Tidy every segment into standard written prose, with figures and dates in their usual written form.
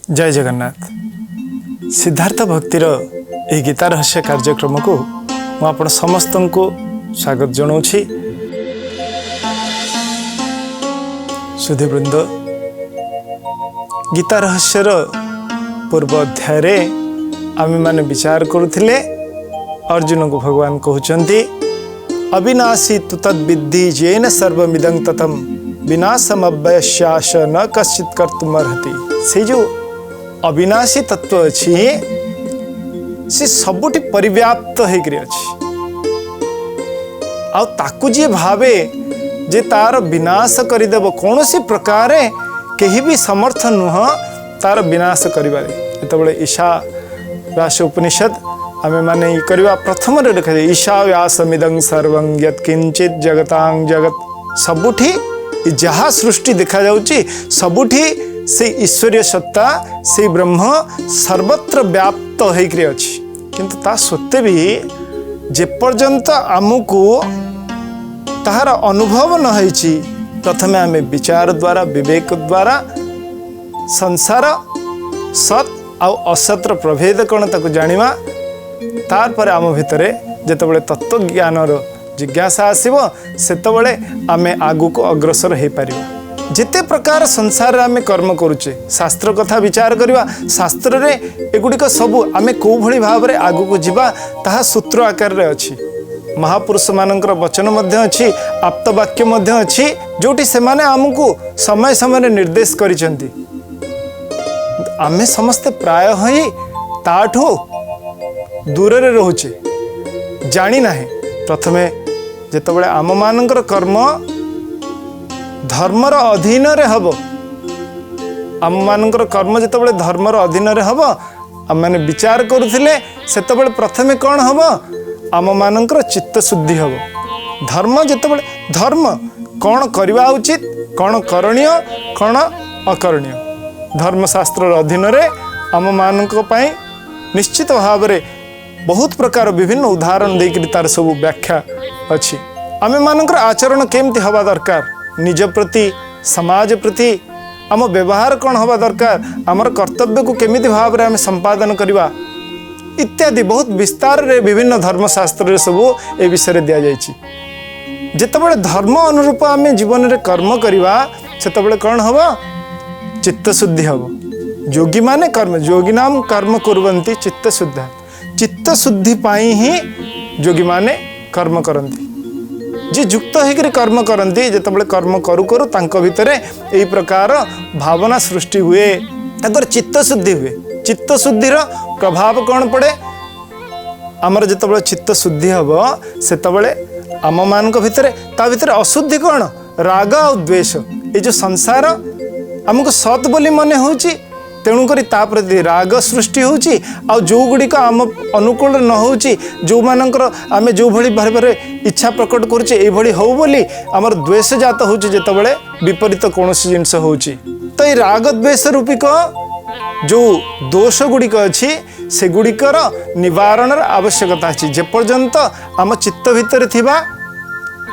जय जगन्नाथ। सिद्धार्थ भक्तिर यह गीता रहस्य कार्यक्रम को मुझे समस्त को स्वागत जनाऊँगी। सुधीवृंद, गीता रहस्यर पूर्व अध्याय आम मैंने विचार करुले अर्जुन को भगवान कहते अविनाशी तु तद्विद्धि येन सर्वमिदं ततम विनाशमव्ययस्याश न कश्चित् कर्तुमर्हति। से जो अविनाशी तत्व अच्छी से सबुठी परिव्याप्त होकर अच्छी आ ताकू जी भावे जे तार विनाश करदेव कौन सी प्रकार कहीं भी समर्थ नुह तार विनाश करिबारे। जेतबेले ईशा व्यास उपनिषद आमे माने करवा प्रथम लिखा जाए ईशा व्यासमिदं सर्वं यत्किंचित् जगतां जगत। सबुठी जहाँ सृष्टि देखा जाउची सबुठी से ईश्वरीय सत्ता से ब्रह्म सर्वत्र व्याप्त होकर अच्छी, किंतु ता सत्वे भी जेपर्यंत आमको ताहार अनुभव न होइची प्रथमे आम विचार द्वारा विवेक द्वारा संसार सत आउ असतर प्रभेद कौन ताको जानिमा। तार पर आम भितरे जेतबेले तत्व ज्ञानर जिज्ञासा आसीबो सेतबेले आमे आगु को अग्रसर हो पारिबा। जिते प्रकार संसार आमे कर्म करुचे शास्त्र कथा विचार करवा शास्त्र रे एगुड़िक सबू आमे को भली भाव रे आगु को जीवा ताहा सूत्र आकार रे अछि। महापुरुष मानकर वचन मध्य अछि, आप्तवाक्य मध्य अछि, जोटी से माने आमको समय समय निर्देश करिसेंती। आमे समस्ते प्राय हई ताठो दूर रे रहुचे जानी नाही। प्रथमे जेतबेले आम मानकर कर्म धर्मर अधीन रे हबो, आम मानकर कर्म जेतबेले धर्मर अधीन रे हबो आम माने विचार करुथिले सेतबेले प्रथमे कौन हबो आम मानकर चित्त शुद्धि हबो। धर्म जेतबेले धर्म कौन करवा उचित कौन करणीय कौन अकरणीय धर्मशास्त्र अधीन रे आम मानक पई निश्चित भाव रे बहुत प्रकार विभिन्न उदाहरण देकर तार सब व्याख्या अच्छी। आम मानकर आचरण केमती हवा दरकार निज प्रति समाज प्रति आम व्यवहार कौन हवा दरकार आमर कर्तव्य को केमिति भाव रे आम संपादन करवा इत्यादि बहुत विस्तार रे विभिन्न धर्मशास्त्र सब ए विषय दि जाइछि। जेतबेले धर्म अनुरूप आम जीवन रे कर्म करवा सेतबेले कौन हबो चित्त शुद्धि हबो। योगी माने कर्म योगी नाम कर्म कुर्वन्ति चित्त शुद्ध। चित्त शुद्धि पाई ही योगी माने कर्म करती। जी युक्त होकर कर्म करती जितेबाला कर्म करू करू तांको भितरे एही प्रकार भावना सृष्टि हुए ताकर चित्त शुद्धि हुए। चित्त शुद्धिर प्रभाव कौन पड़े आमर जितेबाला चित्त शुद्धि हबो सेतेबाले आम मानक भितरे ता भितरे अशुद्धि कौन राग और द्वेष। ये जो संसार आमको सत बोली मने होची तेणुक प्रति राग सृष्टि होची आ जो गुड़िक आम अनुकूल न होची जो मानकर आमे जो भली भारे भारे इच्छा प्रकट करुचे ए भली हो बोली आमर द्वेष जात होची जेतबेले विपरीत कोनोसी जिंस होची। तो ये राग द्वेष रूपिक जो दोष गुड़िक अच्छी से गुड़िकर निवारण आवश्यकता अच्छी। जेपर्यंत आम चित्त भितर थिबा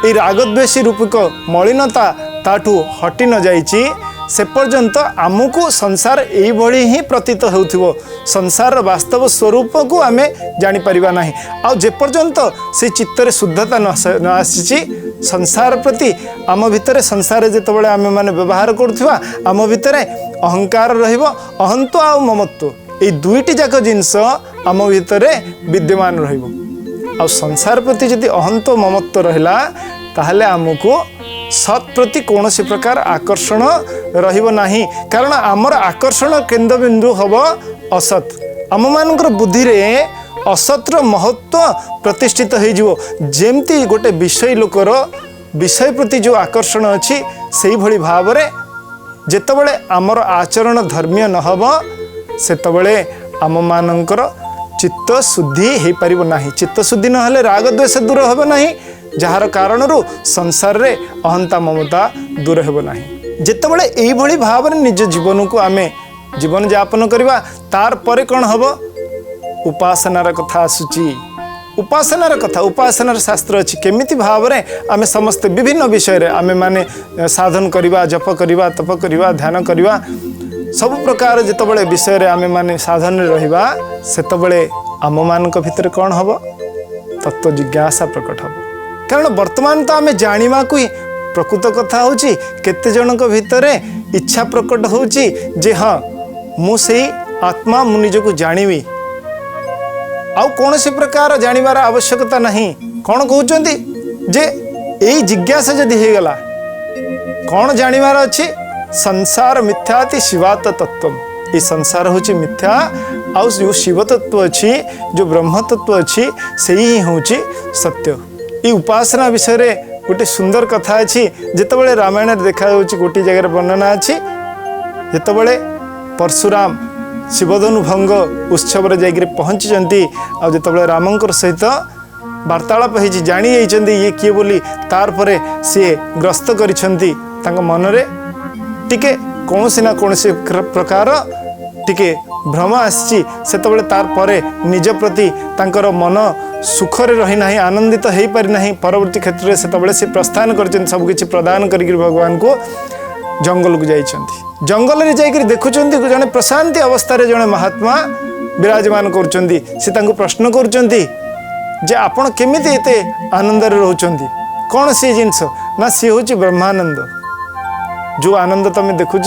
ए राग द्वेषी रूपिक मलिनता ताठू हटि न जाइची से पर्यंत आमको संसार यही भली ही प्रतीत होउथिबो। संसार वास्तव स्वरूप को आमे जानी परिबा नाही। आ जे पर्यंत से चित्तरे शुद्धता न आसीची संसार प्रति आम भितरे संसार जेतबेले आमे माने व्यवहार करथुवा आम भितरे अहंकार रहिबो। अहंत्व आ ममत्व ए दुईटी जाक जिंस आम भितरे विद्यमान रहिबो। आ संसार प्रति यदि अहंत्व ममत्व रहिला ताहले आमको सत प्रति कौन सी प्रकार आकर्षण रहिबो नाही। कारण आमर आकर्षण केंद्र बिंदु हबो असत। आम मानकर बुद्धि रे असतर महत्व प्रतिष्ठित हो जिवो। जेमती गोटे विषय लोकर विषय प्रति जो आकर्षण अच्छी से भली भाव रे जेतबेले आमर आचरण धर्मीय न हबो सेतबेले आम मानकर चित्त शुद्धि हो पारिबो नाही। चित्त शुद्धि न हले राग द्वेष दूर हबो नाही जार कारण संसार रे अहंता ममता दूर हेबो नाही। जेतबेले एही भली भाव रे निज जीवन को आमे जीवन यापन करबा तार परे कौन हबो उपासनार कथा आसुची। उपासनार कथा उपासनार शास्त्र अच्छी केमिति भाव रे आमे समस्त विभिन्न विषय रे आमे माने साधन करवा जप करवा तप करवा ध्यान करवा सब प्रकार जितेबाला विषय रे आमे माने साधन रहिबा सेतेबाला आम मानक भितर कौन हम तत्व जिज्ञासा प्रकट हम। कारण वर्तमान तो आमे जानिबा को ही प्रकृत कथा होची केते जनक भितर इच्छा प्रकट होची जे हाँ मु से आत्मा मु निजको जानिबी आउ कौन सी प्रकार जानिबार आवश्यकता नहीं। कौन कहउचंदी जे एई जिज्ञासा जदि हे गला कौन जानिबार अछि संसार मिथ्याति शिवात तत्व। ये संसार होची मिथ्या आउ जो शिव तत्व अछि जो ब्रह्म तत्व अछि से ही होची सत्य। ये उपासना विषय रे गोटे सुंदर कथा अछि जेतेबेले रामायण देखा होची गोटी जगह वर्णना अछि जेतेबेले परशुराम शिवधनु भंग उत्सव रे जाइकरी पहुंचीचंती आ जेतेबेले रामंकर सहित वार्तालाप होइछि जानी जाइचंती ये किए बोली तार परे से ग्रस्त करिसंती तांग मनरे टिके कौनसी ना कौनसी प्रकार टिके भ्रम आसी सेतबेले तार परे निज प्रति तांकर मन सुखरे रही नाही आनंदित हो पारि नाही। परवर्ती क्षेत्र में सेतबेले से प्रस्थान करछन सब किछि प्रदान करिक भगवान को जंगल को जाइछंती। जंगल रे जाइकरी देखुछंती जने प्रशांति अवस्था रे जने महात्मा विराजमान करुछंती से तांको प्रश्न करुछंती जे आपण केमिति एते आनंद रे रहउछंती कोन सी जिंस ना सी होची ब्रह्मानंद। जो आनंद तमे देखुछ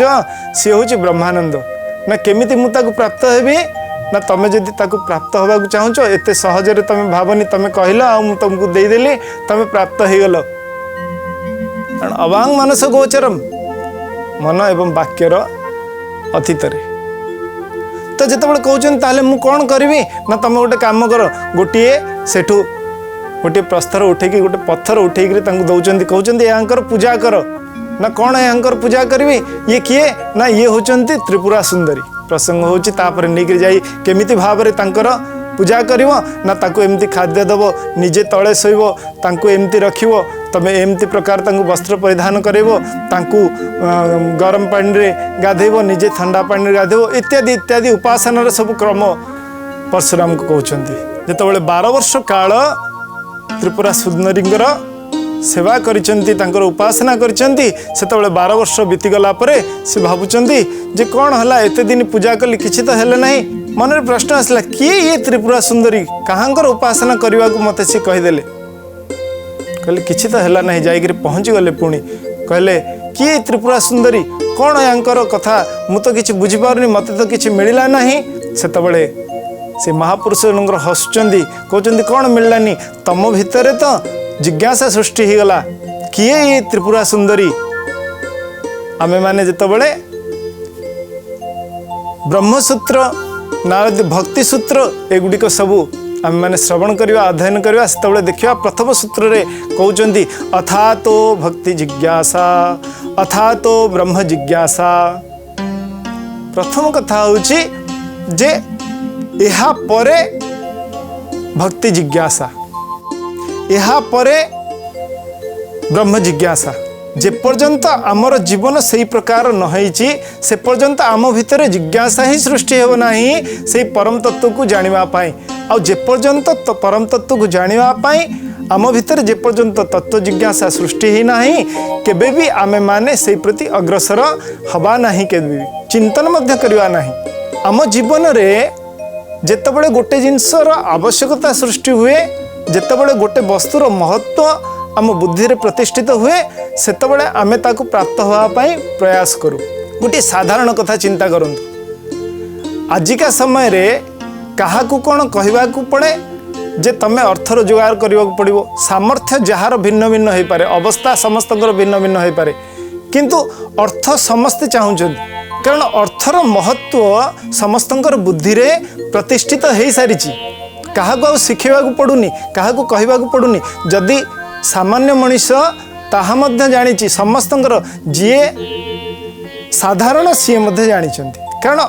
सी होची ब्रह्मानंद ना केमिति मु ताको प्राप्त हेबी ना तमे जदि ताको प्राप्त होबा को चाहूछ एते सहज रे तमे भावनी तमे कहला आ मु तुमको दे देली तमे प्राप्त हे गेलो। कारण अवांग मनस गोचरम मन एवं वाक्यर अतीत रे तो जेतेबेले कहउछन ताले मु कोन करबी ना तमे गोटे काम कर गोटिए सेठू गोटे प्रस्तर उठेकी गोटे पत्थर उठेकी तांको दउचंती कहउचंती यांकर पूजा कर ना कौन है यांकर पूजा करी ये किए ना ये होचंती त्रिपुरा सुंदरी। प्रसंग होची तापर निकरी जाई केमिति भाव रे तांकर पूजा करिवो ना ताको एमती खाद्य दबो निजे तळे सोइबो तांको एमती रखिवो तमे एमती प्रकार तांको वस्त्र परिधान करेबो तांको गरम पानी रे गाधेबो निजे ठंडा पानी रे गाधेबो इत्यादि इत्यादि उपासना रे सब क्रम परशुराम को कहउचंती। जेतेबेले 12 वर्ष काल त्रिपुरा सुंदरींकर सेवा करिचंती तांकर उपासना करिचंती सेतेबेले 12 वर्ष बीतीगला परे से भाबुचंती जे कौन हला एते दिन पूजा कली किछि तो हेले नाही। मन रे प्रश्न आसला किए ये त्रिपुरा सुंदरी कहांकर उपासना करबा को मते से कहि देले कहले किछि तो हेला नाही जाइकरी पहुंची गले पुणी कहले किए त्रिपुरा सुंदरी कौन यांकर कथा मु तो किछि बुझी पारनी मते तो किछि मिलिला नाही। सेतेबेले से महापुरुष हसुचंती कहउचंती कौन मिललानी तम भितरे तो जिज्ञासा सृष्टि ही गला किए ये त्रिपुरा सुंदरी। आमे माने जेतेबेले ब्रह्मसूत्र नारद भक्ति सूत्र एगुड़िक सबू आमे माने श्रवण करवा अध्ययन करवा सेतेबेले देखिबा प्रथम सूत्र रे कहउचंती अथातो भक्ति जिज्ञासा अथातो ब्रह्म जिज्ञासा। प्रथम कथा होची जे एहा परे भक्ति जिज्ञासा एहा परे ब्रह्म जिज्ञासा। जे पर्यंत आमर जीवन से प्रकार न होईची से पर्यंत आम भितर जिज्ञासा ही सृष्टि हो नाही से परम तत्व को जानिबा पाई आ जे पर्यंत तो परम तत्व को जानिबा पाई आम भितर जे पर्यंत तत्व जिज्ञासा सृष्टि ही नाही केबे भी आमे माने से प्रति अग्रसर हवा नाही केबे भी चिंतन मध्य करवा नाही। आम जीवन रे जेतेबेले गोटे जिनसर आवश्यकता सृष्टि हुए जेतेबेले गोटे वस्तुर महत्व आम बुद्धि रे प्रतिष्ठित हुए सेतेबेले आमे ताको प्राप्त होवा पाई प्रयास करू। गोटे साधारण कथा चिंता करंतु आजिका समय रे काहाकू कोन कहबाकू पड़े जे तमे अर्थ रोजगार करबाकू पड़िबो सामर्थ्य जहार भिन्न भिन्न होई पारे अवस्था समस्तकर भिन्न भिन्न होई पारे किंतु अर्थ समस्त चाहुचंती कारण अर्थर महत्व समस्तंकर बुद्धि रे प्रतिष्ठित हो सारी काहाकू आ शिखेबाकू पड़ुनी काहाकू कहबाकू पड़ुनी जदि सामान्य मनीष ताहा मध्य जानिछि समस्तंकर जीए साधारण सी मध्य जानिछंती कारण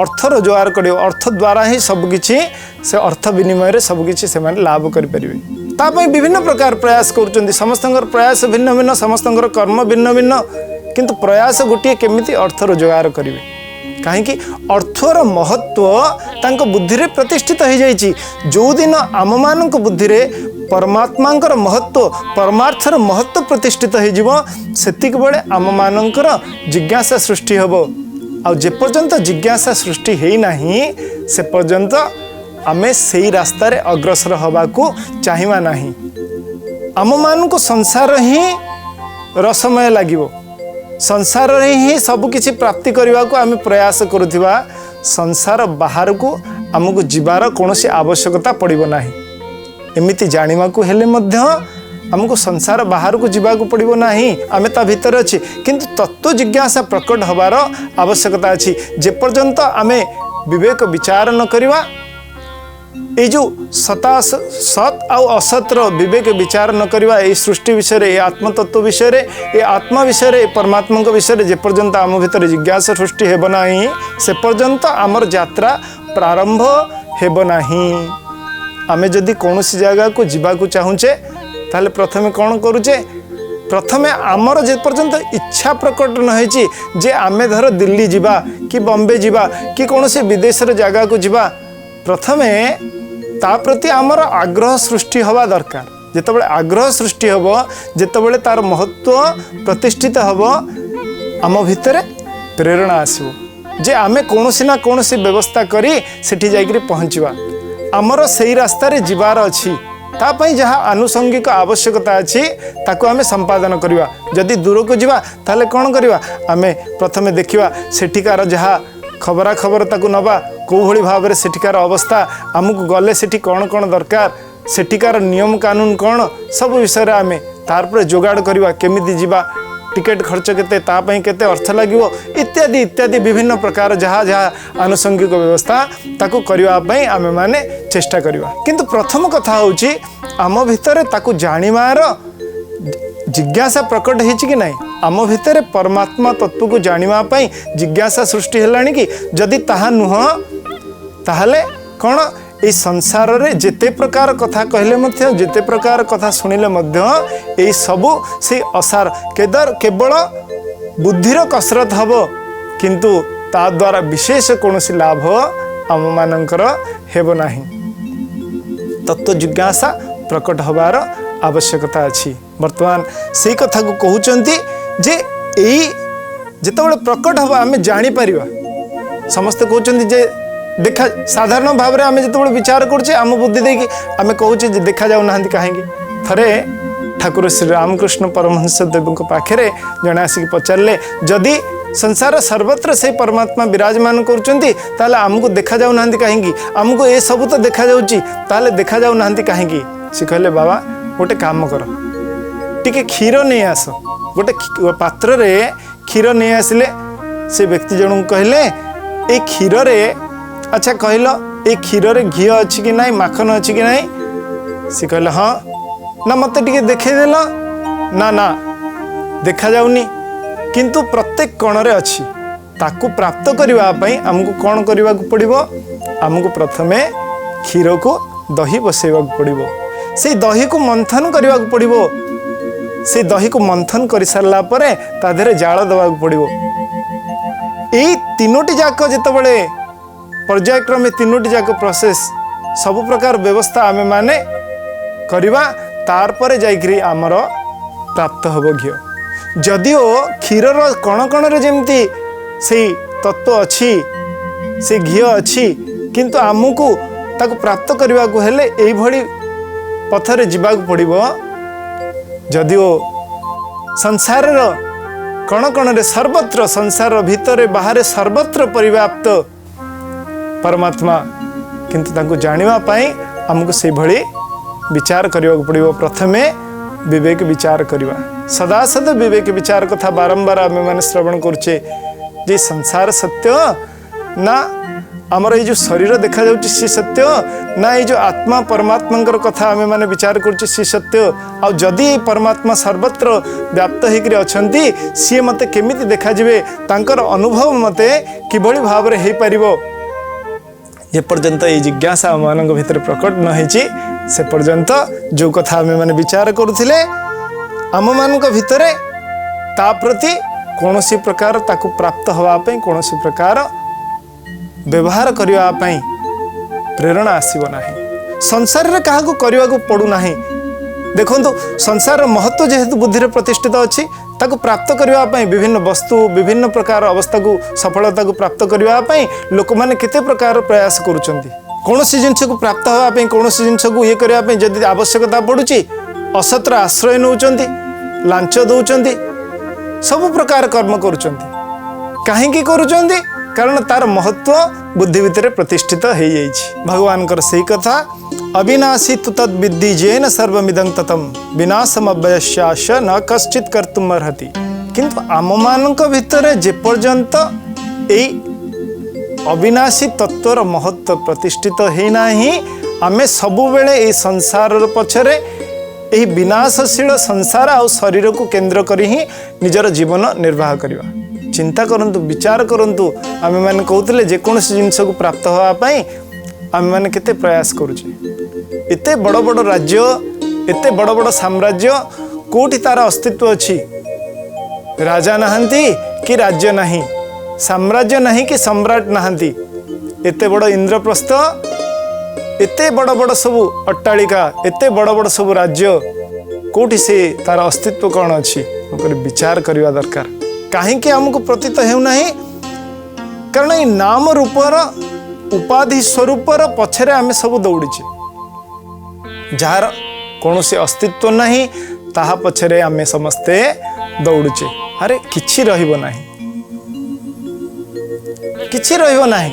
अर्थ रोजगार करियो अर्थ द्वारा ही सबकिछि से अर्थ विनिमय रे सबकिछि से माने लाभ करि परिबे तापय विभिन्न प्रकार प्रयास करूचंती समस्तंकर प्रयास भिन्न भिन्न समस्तंकर कर्म भिन्न भिन्न किंतु प्रयास गोटे केमिति अर्थ रोजगार करिवे कहीं अर्थर महत्व तांको बुद्धि रे प्रतिष्ठित हो जाइछि जो दिन आम मानक बुद्धि रे परमात्मांकर महत्व परमार्थर महत्व प्रतिष्ठित हो जिवो सेतिक बेले आम मानकर जिज्ञासा सृष्टि हबो आ जे पर्यंत जिज्ञासा सृष्टि है नहीं से पर्यंत आमे सही रास्ता रे अग्रसर हवा को चाहिमा नहीं। आम मान को संसार ही रसमय लगिवो, संसार रे ही सब किछि प्राप्ति करबा को आमे प्रयास करुथिबा, संसार बाहर को आमको जीवार कौनसी आवश्यकता पड़िबो नाही। एमिति जानिमा को हेले मध्य आमको संसार बाहर को जीवाक पड़िबो नाही, आमे ता भीतर अछि, किंतु तत्व जिज्ञासा प्रकट हबार आवश्यकता अछि। जे पर्यंत आमे विवेक विचार न करिवा, ये जो सत आउ असतर विवेक विचार न करिवा, ये सृष्टि विषय ये आत्मतत्व विषय ये आत्मा विषय परमात्मा विषय जे पर्यंत आम भीतर जिज्ञासा सृष्टि हेब नाही से पर्यंत आमर यात्रा प्रारंभ हेब नाही। आमे जदि कौन सी जगह को जीवा को चाहूचे ताले प्रथमे कौन करूचे, प्रथमे आमर जे पर्यंत इच्छा प्रकट न होइची जे आमे धर दिल्ली जीवा कि बॉम्बे जीवा कि कौन से विदेश जगह को जीवा, प्रथमे ता प्रति आमर आग्रह सृष्टि हवा दरकार। जेतबेले आग्रह सृष्टि हबो, जेतबेले तार महत्व प्रतिष्ठित हबो, आम भितर प्रेरणा आसीबो जे आमे कोनोसी ना कोनोसी व्यवस्था करी सेठी जाइकरी पहुँचवा। आमर सही रास्ता रे जीवार अछि, ता पई जहा आनुषंगिक आवश्यकता अछि ताको आमे संपादन करिवा। जदि दूर को जीवा ताले कोन करिवा, आमे प्रथमे देखिवा सेठिकार जहा खबरा खबर ताकू नवा, कौ भली भाव में सेठिकार अवस्था, आमको गले सेठी कौन कौन दरकार, सेठिकार नियम कानून कौन, सब विषय आमे तार पर जोगाड़ करवा, केमिति जीवा, टिकेट खर्च केते, ता पई केते अर्थ लागिवो, इत्यादि इत्यादि विभिन्न प्रकार जहाँ जहाँ आनुषंगिक व्यवस्था ताकू करवा पई आमे माने चेष्टा करवा। किंतु प्रथम कथा होची आम भितर ताकू जानिमार जिज्ञासा प्रकट होइछि कि नहीं, आम भितर परमात्मा तत्व को जानिबा पई जिज्ञासा सृष्टि हेलानी कि, जदि ताहा नुह ताहले कौन ए संसार रे जेते प्रकार कथा कहले मध्य, जेते प्रकार कथा सुनिले मध्य ए सबु से असार केवल बुद्धिर कसरत हबो, किंतु ता द्वारा विशेष कौनसी लाभ आम मानकर हेबो नाही। तत्व जिज्ञासा प्रकट हबार आवश्यकता अछि। वर्तमान से कथा को कहउचंती जे एई जेतबेले प्रकट हबा आमे जानि परिबा। समस्त कहउचंती जे देखा साधारण भाव में आमे जेतबेले विचार करछे आम बुद्धि देकी आमे कहउचे जे देखा जाउ नाहंती काहेकि। थरे ठाकुर श्री रामकृष्ण परमहंस देव को पाखरे जणे आसी पचारले, जदि संसार सर्वत्र से परमात्मा विराजमान करुचंती ताले आमको देखा जाउ नाहंती काहेकि, आमको ए सब तो देखा जाउची ताले देखा जाउ नाहंती काहेकि। से कहले बाबा गोटे काम कर, टिके क्षीर नहीं आस, गोटे पात्र रे क्षीर नहीं आसिले से व्यक्ति जन कहले ए क्षीर रे, अच्छा कहल ए क्षीर रे घी अच्छी कि नहीं, माखन अच्छी कि नहीं। से कहले हाँ, ना मत टिके देखदेल, ना ना देखा जाउनी, किंतु प्रत्येक कण रे अच्छी, ताकू प्राप्त करने आमको कौन करने को पड़ो, आमको प्रथमे क्षीर को दही बसैवा पड़ो, से दही को मंथन करने को पड़ो, से दही को मंथन कर सारा पर ता देहरे जाल दवा पड़ो। यही तीनोटी जाक जितेबाला पर्यायक्रमे तीनोटी जाक प्रोसेस सब प्रकार व्यवस्था आमे माने करवा, तार पर जाइकरी आमर प्राप्त हबो घी। जदिओ क्षीरर कण कण रे जेमती से तत्व अच्छी, से घी अच्छी, किंतु आमको ताको प्राप्त करने को हेले एई भली पथरे जीवा पड़ो। जदिओ संसार कण कण रे सर्वत्र, संसार भितर बाहर सर्वत्र परिव्याप्त परमात्मा, किंतु ताको जानिबा पाई हमको से भली विचार करने को पड़ो। प्रथमे विवेक विचार करवा, सदा सदा विवेक विचार कथा बारंबार आम मैंने श्रवण करुचे जे संसार सत्य ना आमर ये जो शरीर देखा जाउची सी सत्य, ना ये जो आत्मा परमात्मा कथा आम मैंने विचार करुचे सी सत्य। आ जदि परमात्मा सर्वत्र व्याप्त होकर अछंती सी मते केमिति देखा जिवे, तांकर अनुभव मते किभली भाव रे हे परिबो। जे पर्यंत ये जिज्ञासा आम भीतर प्रकट न होइची से पर्यंत जो कथा आम मैंने विचार करुथिले आम मान भीतर ता प्रति कौन सी प्रकार ताकू प्राप्त हवा पई, कौन सी प्रकार व्यवहार करने प्रेरणा आसीब नाही। संसार रे काहाकू करने को पड़ू नाही। देखंतु संसार महत्व जेहेतु बुद्धि रे प्रतिष्ठित अच्छी, ताकू प्राप्त करने विभिन्न वस्तु विभिन्न प्रकार अवस्था को सफलता को प्राप्त करने लोक मैंने केते प्रकार प्रयास करुँच कौन सी जिनस को प्राप्त होगापी कौन सी जिनस को ये करने जदि आवश्यकता पड़ुची असतर आश्रय नौकरी लांच दौरान सब प्रकार कर्म करुँच कहीं करुँच कारण तार महत्व बुद्धि भितर प्रतिष्ठित हो भगवान से कथा अविनाशी तु तद विद्धि जेन सर्वमिदं ततम विनाशम अव्ययस्याश न कश्चित कर्तुम अर्हति किंतु आम मानक भितर जेपर्यंत ए अविनाशी तत्वर महत्व प्रतिष्ठित होना ही आमे सबुबेले ए संसार पछरे यही विनाशशील संसार आ शरीर को केंद्र करी ही निजर जीवन निर्वाह करवा चिंता करंतु विचार करंतु आमे माने कहउतले जेकोसी जिनस को प्राप्त होगापाई आमे माने केते प्रयास करूचे एते बड़ बड़ राज्य एते बड़ बड़ साम्राज्य कोठी तार अस्तित्व अछि राजा नहांती कि राज्य नहीं साम्राज्य नहीं कि सम्राट नहांती एते बड़ इंद्रप्रस्थ एते बड़ बड़ सबु अट्टालिका एते बड़ बड़ सबु राज्य कोठी से तार अस्तित्व कौन अछि विचार करवा दरकार कहीं आमको प्रतीत होना कारण ये नाम रूपर उपाधि स्वरूपर पछरे आमे सब दौड़ीचे जार कौन से अस्तित्व नहीं ताहा पछरे आमे समस्ते दौड़ुचे अरे किछि रहिबो नाही किछि रहिबो नाही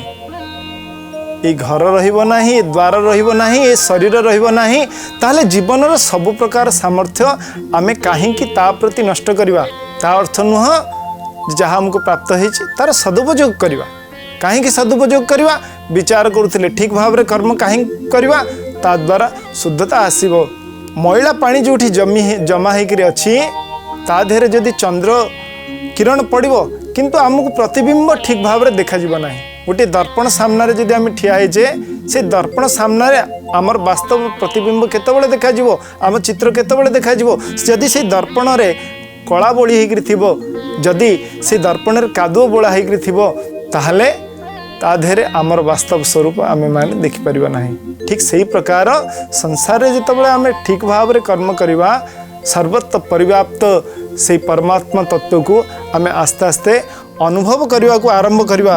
ये घर रहिबो नाही ये द्वार रहिबो नाही ये शरीर रहिबो नाही ताहले जीवनर सब प्रकार सामर्थ्य आमे काहे कि ता प्रति नष्ट करिवा ता अर्थ नुह जहाँ हमको प्राप्त होइछि तार सदुपयोग करवा कहीं सदुपयोग करवा विचार करुले ठीक भाव में कर्म कहीं करवा ता द्वारा शुद्धता आसीबो मैला पानी जो जमा होकर अच्छी ता देहरे जदि चंद्र किरण पड़ो किंतु आमको प्रतिबिंब ठीक भाव में देखा ना गोटे दर्पण सामने जदि आम ठिया होइछे से दर्पण सामने आमर वास्तव प्रतिबिंब केतबेले देखा आम चित्र केतबेले देखा जदि से दर्पण रे कला बोली होकर थिबो जदि से दर्पण कादुओ बोला होकर थिबो ताहले ता देहरे आमर वास्तव स्वरूप आम मैंने देखिपर ना ठीक से ही प्रकार संसार में जितेबाला आम ठीक भाव में कर्म करवा सर्वत्र परिव्याप्त से परमात्मा तत्व को आम आस्ते आस्ते अनुभव करने को आरंभ करवा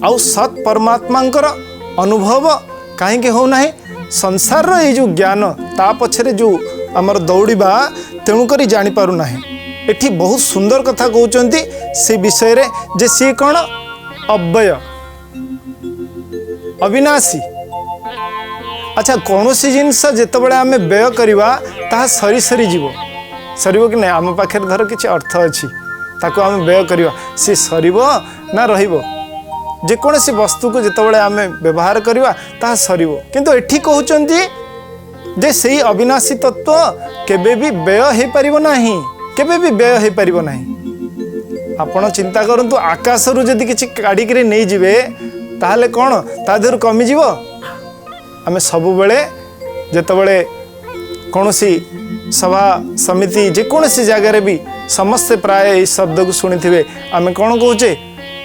आउ सत परमात्मांकर अनुभव कहीं होना संसार ये जो ज्ञान ता पछरे जो आमर दौड़ा तेणुक जापार ना एठी बहुत सुंदर कथा कहते से विषय रे जे सी कौन अव्यय अविनाशी अच्छा कौन सी जिनस जितेबाला आम व्यय करवा ताहा सरी सरी जीव सरीब कि नहीं आम पाखे धर किसी अर्थ अच्छी ताको आम व्यय करवा सी सरीब ना रहिबो जेकोसी वस्तु को जितेबाला आम व्यवहार करवा ताहा सरीब किंतु एठी कहउचंती जे सही अविनाशी तत्व केबे भी व्यय हो पारिबो नाही केबे भी व्यय हो पारिबो नाही आपण चिंता करंतु आकाश रु जदि किछि काढी करे नै जिवे ताहले कोन ता देहरु कमी जीवो आमे सब बेले जेतेबेले कोनोसी सभा समिति जेकोसी जगह भी समस्त प्राय इस शब्द को शुणी आमे कौन कहचे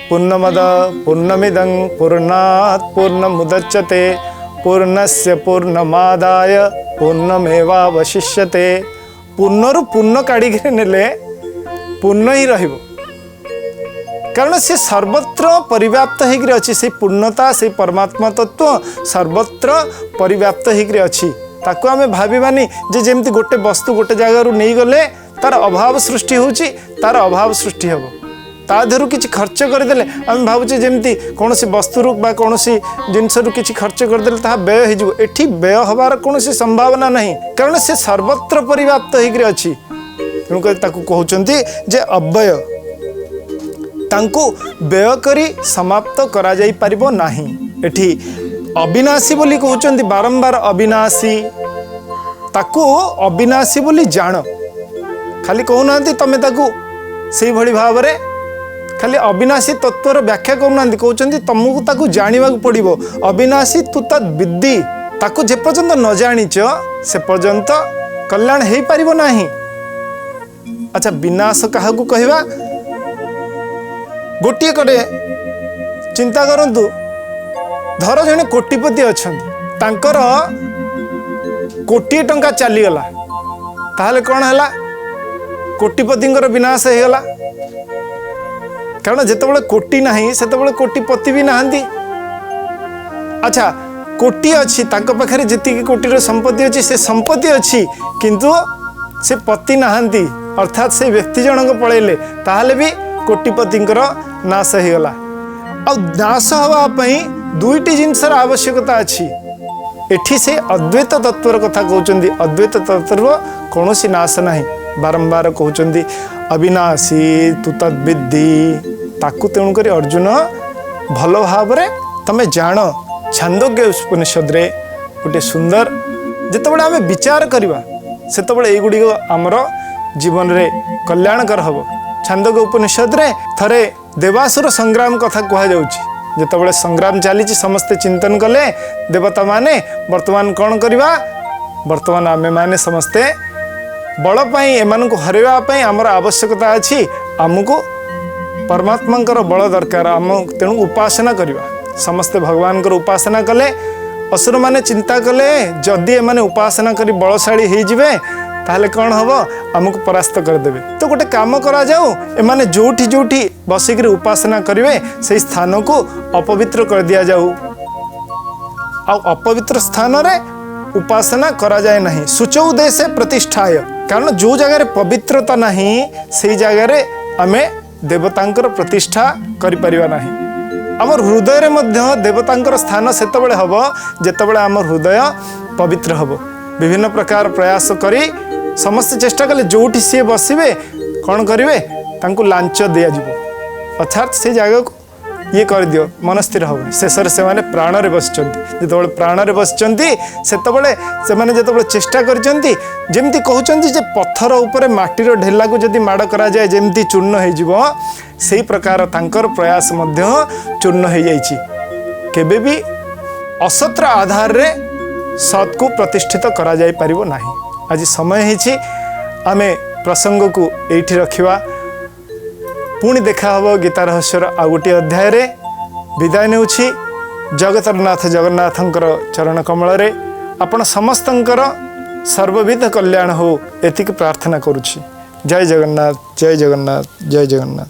पूर्णमद पूर्णमिदं पूर्णात् पूर्णमुदच्यते पूर्णस्य पूर्णमादाय पूर्णमेवावशिष्यते पूर्णरु पूर्ण काढ़ी नेले पूर्ण ही रहिबो कारण से सर्वत्र परिव्याप्त होकर अच्छी से पूर्णता से परमात्मा तत्व सर्वत्र परिव्याप्त होकर अच्छी ताको आमे भाविबानी जे जेमती गोटे वस्तु गोटे जगह रू नहीं गले तार अभाव सृष्टि होची तार अभाव सृष्टि हेबो ता देहरु किछि खर्च करदेले आमे भाबुचे जेमती कोनोसी वस्तु रू बा कोनोसी जिनस रू किछि खर्च करदेले ता व्यय हे जिवो एठी व्यय होबार कोनोसी संभावना नहीं कारण से सर्वत्र परिव्याप्त होकर अच्छी तेणुक ताकू कहउचंती जे अव्यय तांको व्यय करी समाप्त करा जाई परिबो नाही एठी अविनाशी बोली कहउचंती बारंबार अविनाशी ताकू अविनाशी बोली जान खाली कहूना तमे ताकू से भली भाव रे खाली अविनाशी तत्वर व्याख्या करूना कहते तुमको ताकू जाना पड़ो अविनाशी तू तद विद्धि ताकू जे पर्यंत न जानिच से पर्यंत कल्याण हो पार ना। अच्छा विनाश क्या कहवा गोटे कड़े चिंता करंतु धर जने कोटिपति अच्छा तांकर कोटी टंका चलीगला ताहले कौन है कोटिपतिंकर विनाश हो गला कारण जितेबाला कोटी नहीं से कोटिपति भी नहांती। अच्छा कोटी अच्छी पाखे जी कोटी संपत्ति अच्छी से संपत्ति अच्छी किंतु से पति नहांती अर्थात से व्यक्ति जनक पलैले ताहले भी कोटिपतिंकर नाश हो गला। आ नाश होगापी दुईटी जिनसर आवश्यकता अच्छी। एठी से अद्वैत तत्वर कथा कहते अद्वैत तत्व कौन नाश नहीं बारंबार कहते अविनाशी तु तद्विद्धि ताकू तेणुक अर्जुन भल भाव तमें जान छांदोग्य उपनिषद रे गोटे सुंदर जितेबाला आम विचार करवा से युड़िक आमर जीवन रे कल्याणकर हम। छांदोग्य उपनिषद रे थरे देवासुर संग्राम कथा कहुच्छी जितेबाला संग्राम चली समस्ते चिंतन कले देवता माने वर्तमान कौन करवा वर्तमान आमे माने समस्ते बल पाई एमानकु हरैवाई आमर आवश्यकता अच्छी आमको परमात्मा बल दरकार आम तेणु उपासना करवा समस्ते भगवान उपासना कले असुर माने चिंता कले जदि एमाने उपासना करी बलशाली हो जिवे ताहले कौन हम आमको परास्त करदेवे। तो गोटे काम करा जाऊ एमाने जोठी जोठी बसिक उपासना करेंगे से स्थान को अपवित्र कर दिया जाऊ आ अपवित्र स्थान रे उपासना करा जाए नहीं शुचौ देशे प्रतिष्ठाय कारण जो जगह पवित्रता नहीं से जगह आमे देवतांकर प्रतिष्ठा करि परिबा नहीं। आमर हृदय रे मध्य देवतांकर स्थान सेतबेले हबो जेतबेले आमर हृदय पवित्र हबो। विभिन्न प्रकार प्रयास करी समस्त चेष्टा कले जोठी सी बसवे कौन करेंगे तांको लांच दिया जिवो अर्थात से जगह को ये कर दियो मन स्थिर हम शेष से माने प्राण रे बसचंती जो प्राण रे बसचंती सेतबेले से माने जेतबेले चेष्टा करचंती जेमती कहउचंती जे पत्थर ऊपर माटीर ढेला को जदि माड़ करा जाए जेमती चूर्ण हो जिवो सेही प्रकार तांकर प्रयास मध्य चूर्ण हो जाइछि। केबे भी असत्र आधार रे सत को प्रतिष्ठित करा जाय परिबो नाही। आज समय हिछि आमे प्रसंग को एठी रखिवा पुणी देखा हम गीता रहस्यर आ गोटे अध्याय रे विदाय नेउछि। जगतरनाथ जगन्नाथंकर चरण कमल रे आपण समस्तंकर सर्वविध कल्याण हो एतिक प्रार्थना करुछि। जय जगन्नाथ जय जगन्नाथ जय जगन्नाथ।